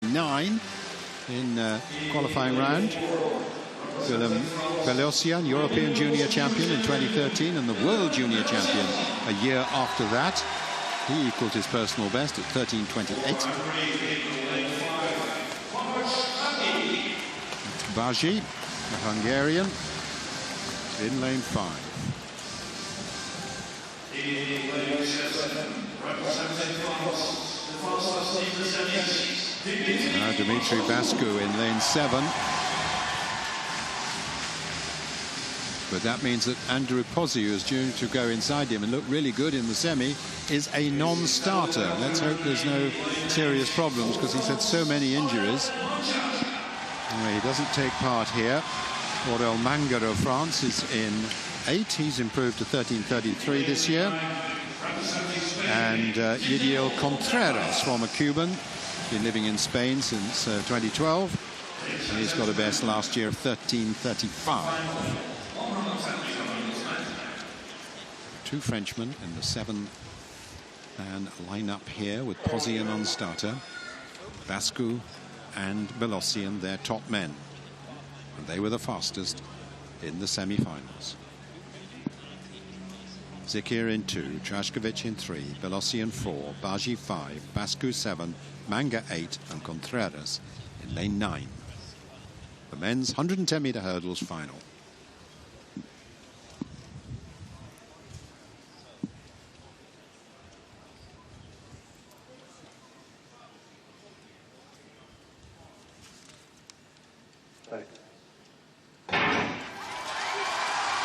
9 in qualifying round. Willem Belosian, European Junior Champion in 2013 and the World Junior Champion a year after that. He equaled his personal best at 13:28. Bajy, the Hungarian, in lane 5. Now Dimitri Bascu in lane 7. But that means that Andrew Pozzi, who is due to go inside him and look really good in the semi, is a non-starter. Let's hope there's no serious problems, because he's had so many injuries. Anyway, he doesn't take part here. Aurel Manger of France is in 8. He's improved to 13:33 this year. And Yidiel Contreras, former Cuban, been living in Spain since 2012. And he's got a best last year of 13:35. Two Frenchmen in the 7-man lineup here, with Pozzi a non-starter, Bascu and Belosian their top men. And they were the fastest in the semi-finals. Zikir in 2, Trashkovich in 3, Belosian 4, Bajy 5, Bascu 7, Manger 8 and Contreras in lane 9. The men's 110-meter hurdles final.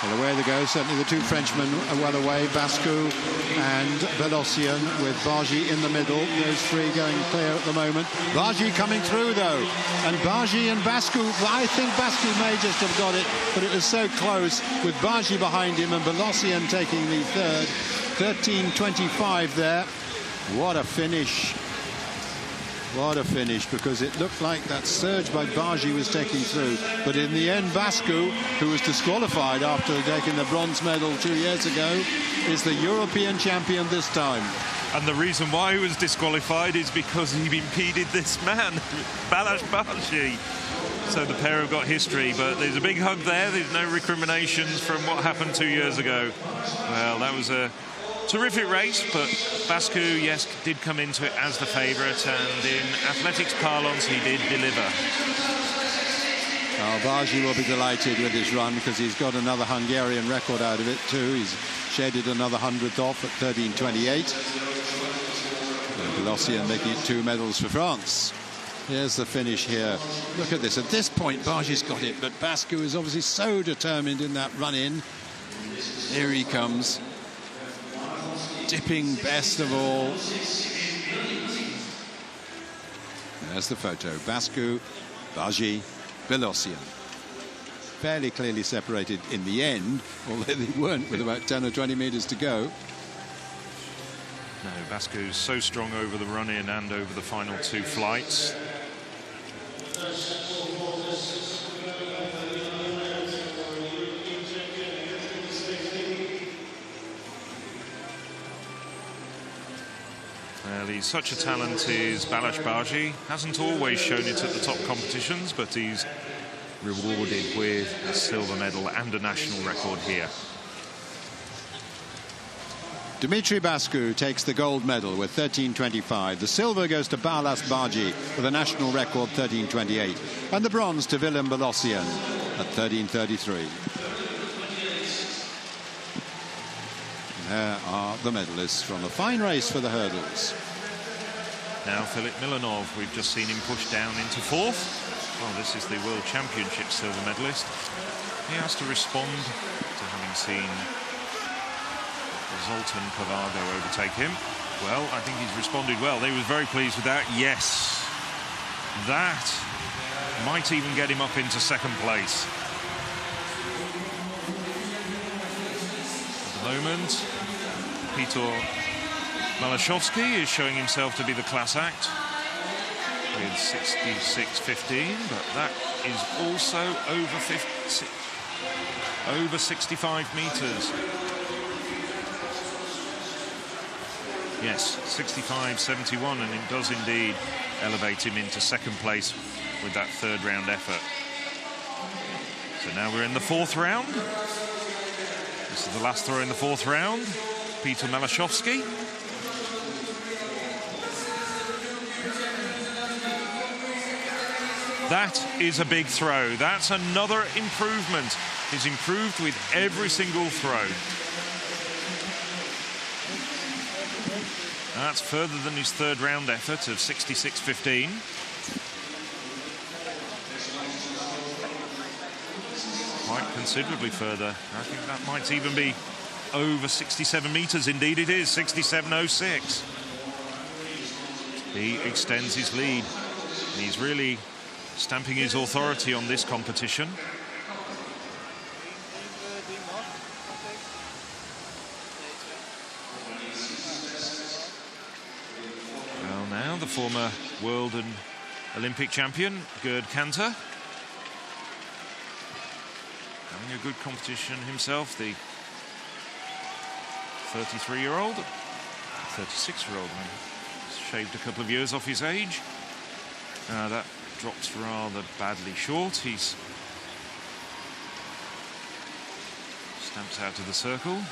Well, away they go. Certainly the two Frenchmen are well away, Bascu and Belosian, with Bajy in the middle. Those three going clear at the moment. Bajy coming through, though. And Bajy and Bascu, I think Bascu may just have got it, but it was so close, with Bajy behind him and Belosian taking the third. 13:25 there. What a finish. What a finish, because it looked like that surge by Bajy was taking through. But in the end, Bascu, who was disqualified after taking the bronze medal 2 years ago, is the European champion this time. And the reason why he was disqualified is because he impeded this man, Balazs Bajy. So the pair have got history, but there's a big hug there. There's no recriminations from what happened 2 years ago. Well, that was a terrific race, but Bascu, yes, did come into it as the favourite, and in athletics parlance, he did deliver. Oh, Bajy will be delighted with his run, because he's got another Hungarian record out of it too. He's shaded another 100th off at 13:28. Belosian making it 2 medals for France. Here's the finish here. Look at this. At this point, Bajy's got it, but Bascu is obviously so determined in that run-in. Here he comes. Dipping best of all. There's the photo. Bascu, Bajy, Belosian. Fairly clearly separated in the end, although they weren't, with about 10 or 20 meters to go. No, Bascu's so strong over the run-in and over the final 2 flights. Well, he's such a talent, is Balazs Bajy. Hasn't always shown it at the top competitions, but he's rewarded with a silver medal and a national record here. Dimitri Bascu takes the gold medal with 13:25. The silver goes to Balazs Bajy with a national record 13:28. And the bronze to Willem Belosian at 13:33. There are the medalists from a fine race for the hurdles. Now Filip Milanov, we've just seen him push down into 4th. Well, this is the World Championship silver medalist. He has to respond to having seen Zoltan Kovago overtake him. Well, I think he's responded well. They was very pleased with that. Yes, that might even get him up into 2nd place. At the moment, Peter Malachowski is showing himself to be the class act with 66.15, but that is also over 65 meters. Yes, 65.71, and it does indeed elevate him into second place with that third round effort. So now we're in the fourth round. This is the last throw in the fourth round. Peter Malachowski. That is a big throw. That's another improvement. He's improved with every single throw. That's further than his third round effort of 66.15. Quite considerably further. I think that might even be over 67 meters. Indeed it is, 67.06. He extends his lead. And he's really stamping his authority on this competition. Well, now the former world and Olympic champion, Gerd Kanter, having a good competition himself, the 33-year-old, 36-year-old, shaved a couple of years off his age. That drops rather badly short. He's stamps out of the circle.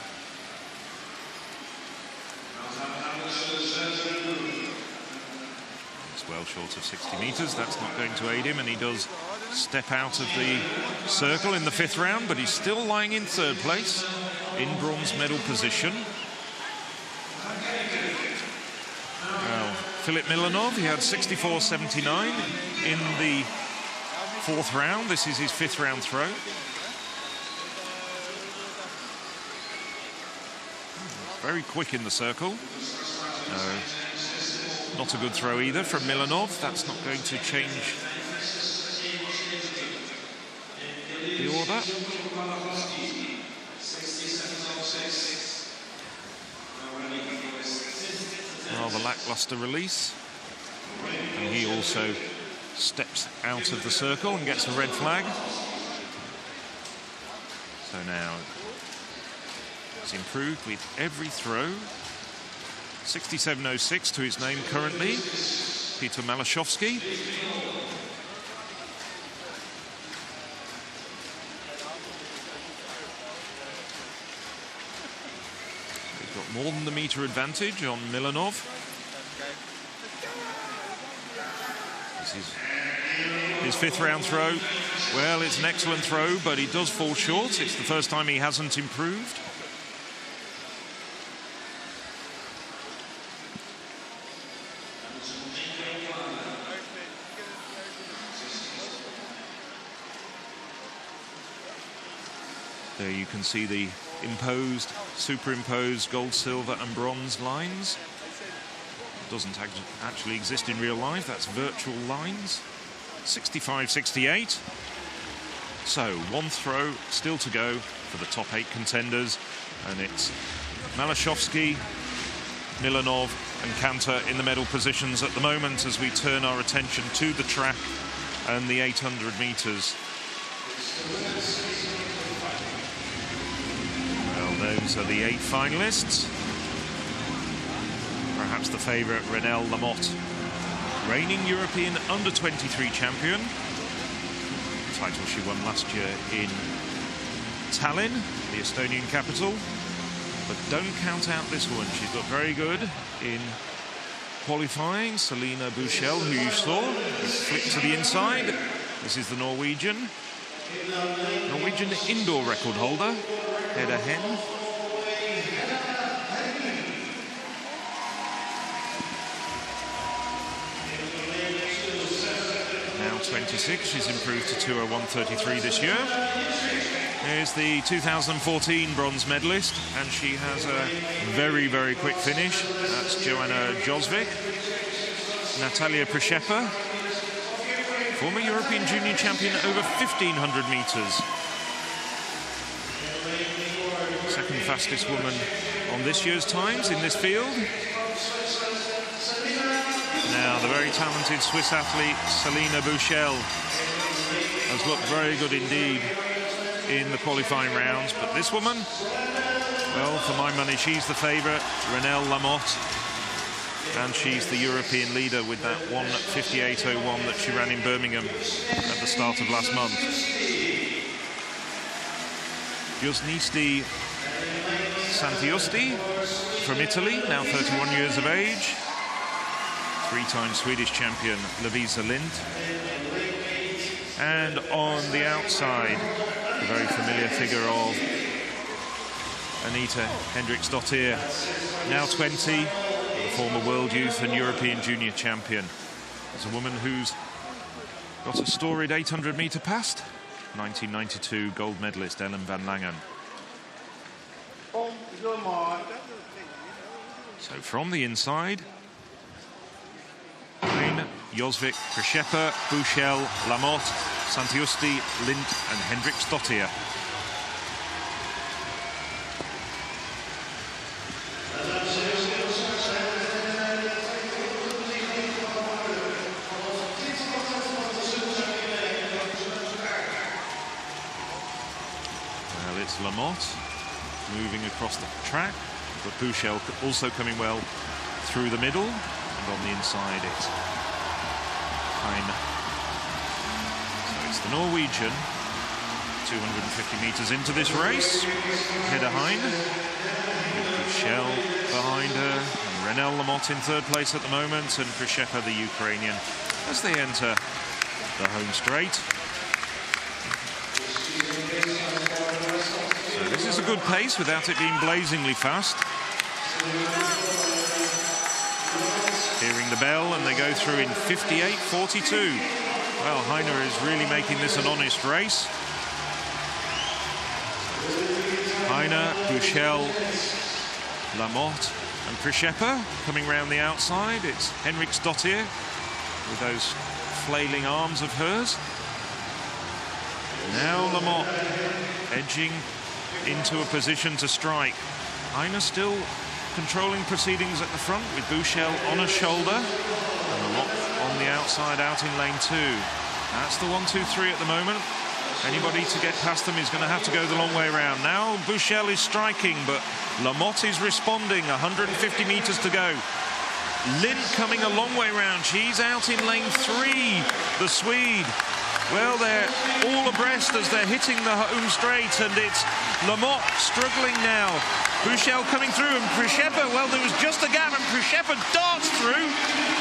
It's well short of 60 meters. That's not going to aid him, and he does step out of the circle in the fifth round, but he's still lying in third place in bronze medal position. Well, Filip Milanov, he had 64.79 in the fourth round. This is his fifth round throw. Very quick in the circle. Not a good throw either from Milanov. That's not going to change the order. Rather lackluster release. And he also steps out of the circle and gets a red flag. So now he's improved with every throw. 67.06 to his name currently. Peter Malachowski. He's got more than the meter advantage on Milanov. This is his fifth round throw. Well, it's an excellent throw, but he does fall short. It's the first time he hasn't improved. There you can see the imposed, superimposed gold, silver and bronze lines. It doesn't actually exist in real life. That's virtual lines. 65.68. So one throw still to go for the top 8 contenders, and it's Malachowski, Milanov and Kanter in the medal positions at the moment as we turn our attention to the track and the 800 meters. Well, those are the 8 finalists. Perhaps the favourite, Renelle Lamotte, reigning European under-23 champion. Title she won last year in Tallinn, the Estonian capital. But don't count out this one. She's got very good in qualifying. Selina Buchel, who you saw, flicked to the inside. This is the Norwegian indoor record holder, Hedda Hen. Now 26, she's improved to 2:01.33 this year. Here's the 2014 bronze medalist, and she has a very, very quick finish. That's Joanna Josvik. Natalia Przyczepa, former European junior champion over 1,500 meters. Second fastest woman on this year's times in this field. Now, the very talented Swiss athlete, Selina Buchel, has looked very good indeed in the qualifying rounds. But this woman, well, for my money, she's the favourite, Renelle Lamotte. and she's the European leader with that 1:58.01 that she ran in Birmingham at the start of last month. Giusnisti Santiusti from Italy, now 31 years of age. Three-time Swedish champion Lovisa Lind. And on the outside, the very familiar figure of Anita Henriksdottir, now 20, the former world youth and European junior champion. It's a woman who's got a storied 800-meter past. 1992 gold medalist Ellen van Langen. So from the inside, Hein, Josvik, Przyczepa, Buchel, Lamotte, Santiusti, Lind and Henriksdottir. Well, it's Lamotte moving across the track, but Buchel also coming well through the middle. And on the inside, it's Hein. So it's the Norwegian, 250 metres into this race. Hedda Hein, with Buchel behind her, and Renelle Lamotte in third place at the moment, and Przyczepa, the Ukrainian, as they enter the home straight. So this is a good pace without it being blazingly fast. Hearing the bell, and they go through in 58.42. Well, Heine is really making this an honest race. Heine, Buchel, Lamotte and Przyczepa coming round the outside. It's Henriksdottir with those flailing arms of hers. Now Lamotte edging into a position to strike. Heine still controlling proceedings at the front with Buchel on her shoulder, and Lamotte on the outside out in lane 2. That's the 1-2-3 at the moment. Anybody to get past them is going to have to go the long way around. Now Buchel is striking, but Lamotte is responding. 150 metres to go. Lind coming a long way round. She's out in lane 3, the Swede. Well, they're all abreast as they're hitting the home straight, and it's Lamotte struggling now. Buchel coming through, and Przyczepa, well, there was just a gap, and Przyczepa darts through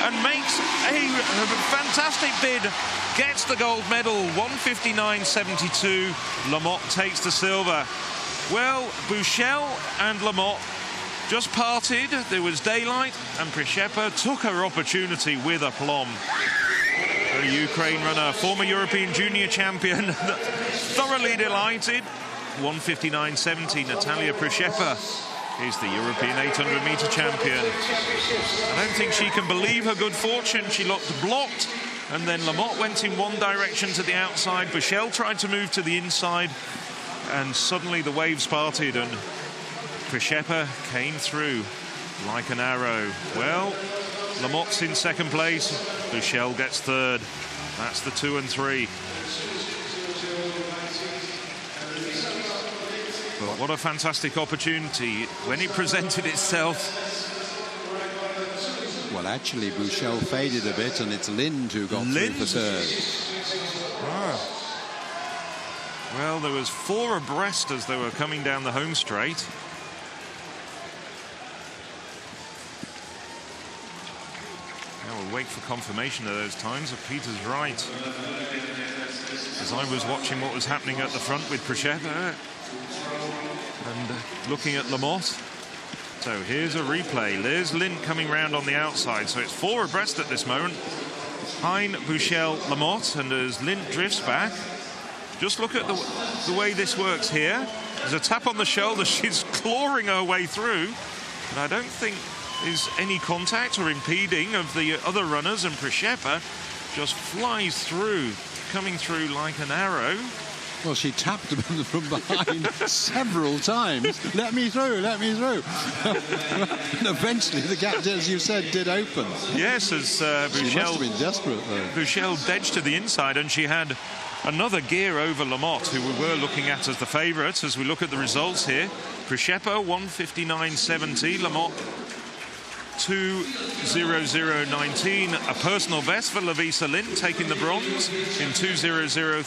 and makes a fantastic bid, gets the gold medal, 1:59.72. Lamotte takes the silver. Well, Buchel and Lamotte just parted. There was daylight, and Przyczepa took her opportunity with aplomb. A Ukraine runner, former European junior champion, thoroughly delighted. 1:59.70. Natalia Przyczepa is the European 800-meter champion. I don't think she can believe her good fortune. She looked blocked, and then Lamotte went in one direction to the outside. Buchel tried to move to the inside, and suddenly the waves parted, and Przyczepa came through like an arrow. Well, Lamotte's in second place. Buchel gets third. That's the 2 and 3. But what a fantastic opportunity when it presented itself. Well, actually, Buchel faded a bit, and it's Lind who got through for third. Ah. Well, there was 4 abreast as they were coming down the home straight. Now we'll wait for confirmation of those times, but Peter's right. As I was watching what was happening at the front with Przyczepa and looking at Lamotte. So here's a replay. There's Lind coming round on the outside. So it's 4 abreast at this moment. Hein, Buchel, Lamotte, and as Lind drifts back, just look at the way this works here. There's a tap on the shoulder. She's clawing her way through. And I don't think there's any contact or impeding of the other runners, and Przyczepa just flies through, coming through like an arrow. Well, she tapped him from behind several times. Let me through, let me through. And eventually the gap, as you said, did open. Yes, as Buchel... She must have been desperate, though. Buchel edged to the inside, and she had another gear over Lamotte, who we were looking at as the favourite, as we look at the results here. Przyczepa, 1:59.70. Lamotte 2:00:19, a personal best for Lovisa Lint, taking the bronze in 2:00:33.